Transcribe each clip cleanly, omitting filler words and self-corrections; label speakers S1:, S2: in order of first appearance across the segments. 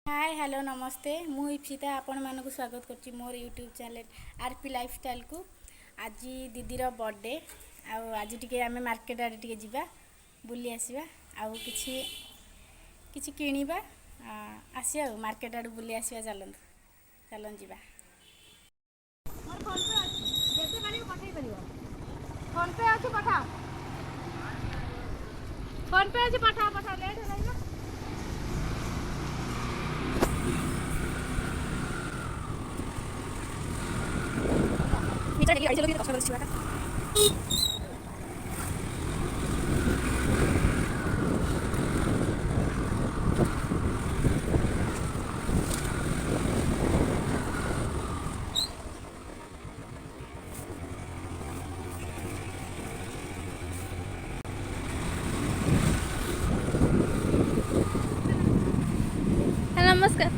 S1: Hi hello नमस्ते मु इप्सिता आपण मानक स्वागत करछि मोर यूट्यूब चैनल आरपी लाइफस्टाइल को। आज दीदीर बर्थडे आज टिके आमे मार्केट आड़े टिके जिबा बुली आसीबा आउ किछि किछि किनिबा आसी आ मार्केट आड़े बुली आसीबा चलन चलन जिबा। मोर फोन पे अछि जेते पानी पठाई परिबो फोन पे अछि पठा फोन पे अछि पठा पठा लेट है ना। मीटर देखिए कष्ट करछि बाटा नमस्कार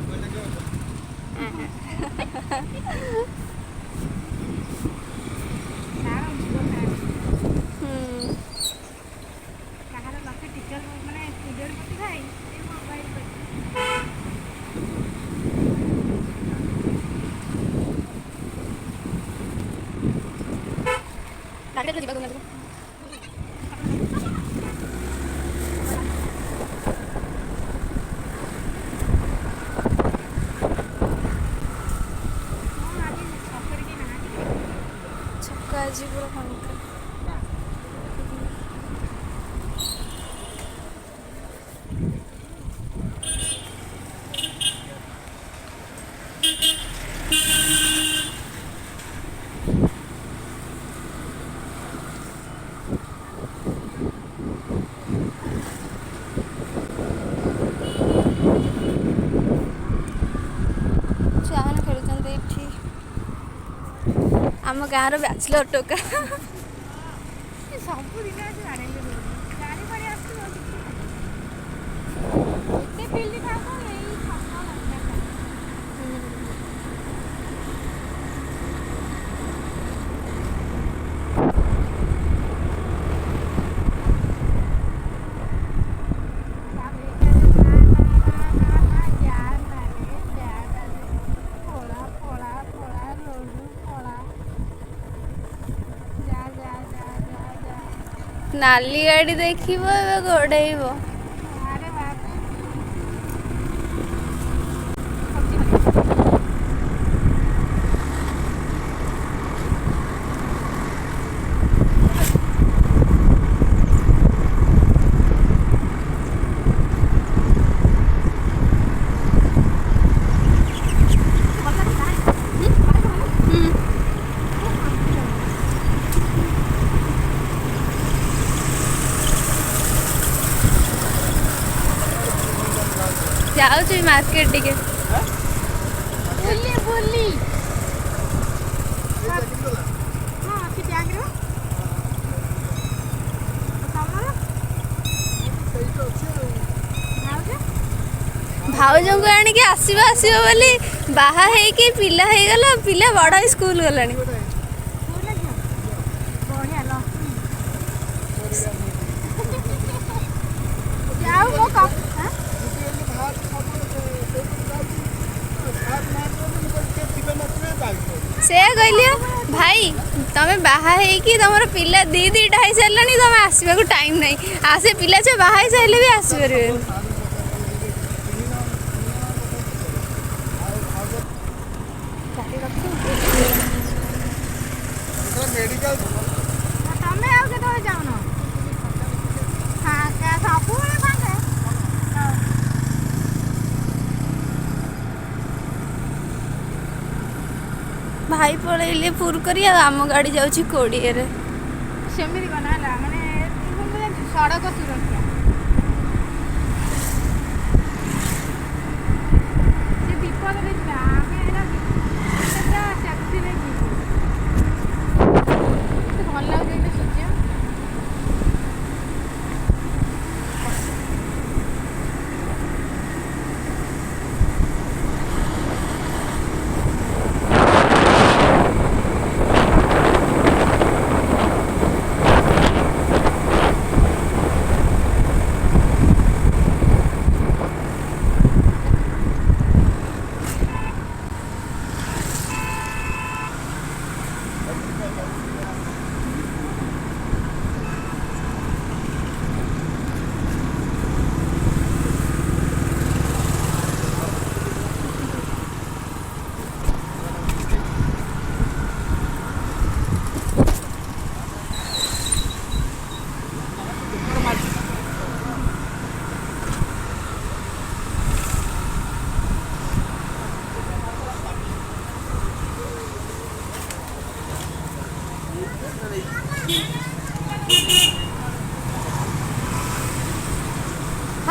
S1: जी पूरा फांका चाहन खेलुचंदे एठी आम गाँव बैचलर टोका सब दिन गाड़ी गाड़ी नाली गाड़ी देखिबो एबे गोड़ेइबो जाऊँ मार्केट टिके बुली बुली भाउज को आणिक आसवा आसव बोली बाहा है पिला हो गला पिला बड़ स्कूल गला से कहली भाई तमें बाहा तुम पिला दी दीटा हो सारा तुम आसवा को टाइम नहीं आसे पिला छे बाहा सारे भी आसपर भाई पलैले पूर करी आम गाड़ी जाऊँ कोड़े सेमती बना माने सड़क सुरक्षा विपद भल लगे सूर्य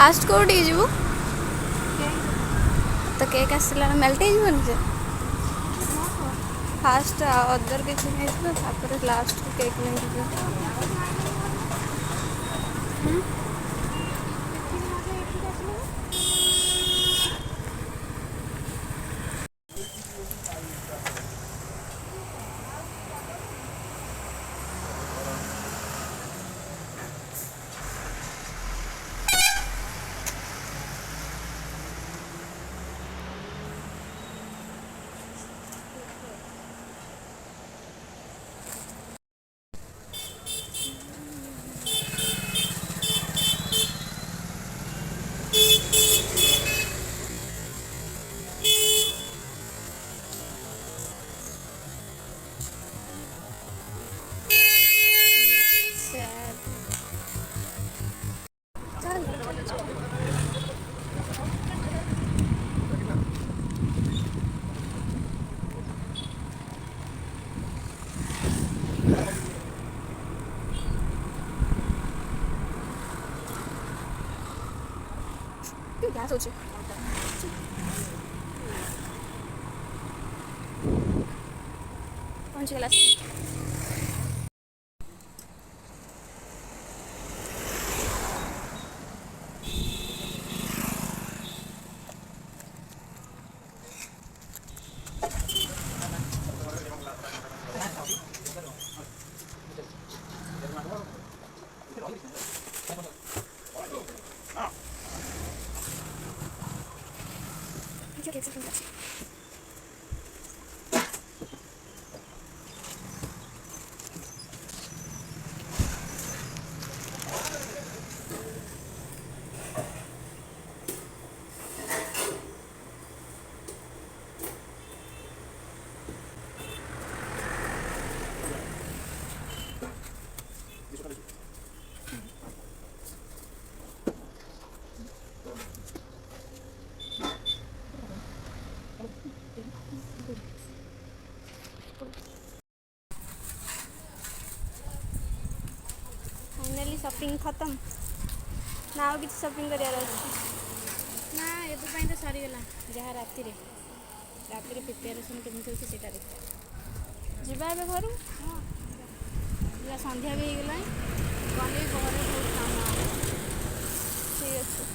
S2: फास्ट कोडी जीवु तो केक आसला मेल्ट हो जे फास्ट अदर किसी नहीं तापर लास्ट केक नहीं क्या सोचे कौन सी क्लास फाइनली शॉपिंग खत्म ना आउ किसी शॉपिंग करार
S1: ना एबे तो सरीगला जहाँ राति प्रिपेरेसन केमती होती देखा
S2: जीवा ए घर
S1: हाँ संध्या भी होगला गले घर बहुत काम
S2: ठीक अच्छे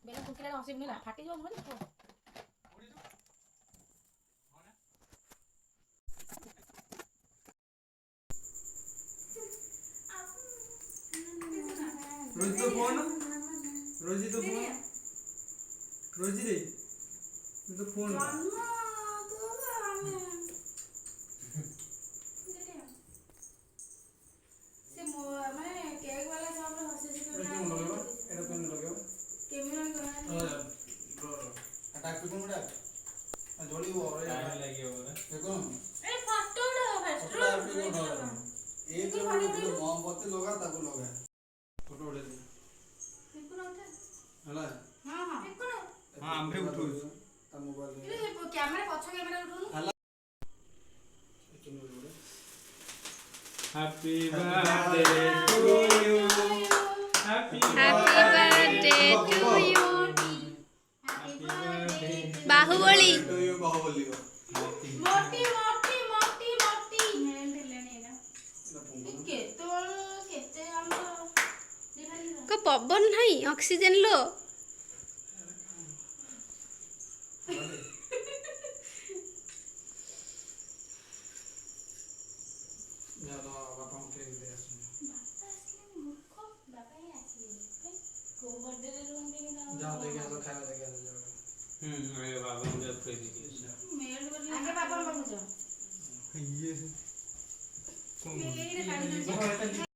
S1: बेला कुकिला हसी मिला फाटी जो मन
S3: रोजी तो रे तो फोन
S1: से माने केक वाला सब हसी से
S3: एटा पेन लगाओ
S1: कैमरा
S3: अटैक पे कोनडा जोड़ी वो और लगी होगा देखो
S1: ए फटोड़ा
S3: एक जो मोमबत्ती लगा ताको लगा फोटो उठे हला
S1: हां हां
S3: हां हमरे उठो ता मोबाइल
S1: ये कैमरा पछ कैमरा उठो
S3: हला
S4: happy birthday to you happy
S2: birthday to you Baahubali
S3: to you Baahubali
S1: मोटी मोटी मोटी मोटी मैं लेने ना केते हम
S2: को पवन नहीं ऑक्सीजन लो
S3: यालो बापा के दे जाओ देखे तो खाया देखे जाओ
S4: मेरे बाबा मुझे फ्री दी
S1: आगे पापा बाबू जाओ
S3: ये
S1: ये काढून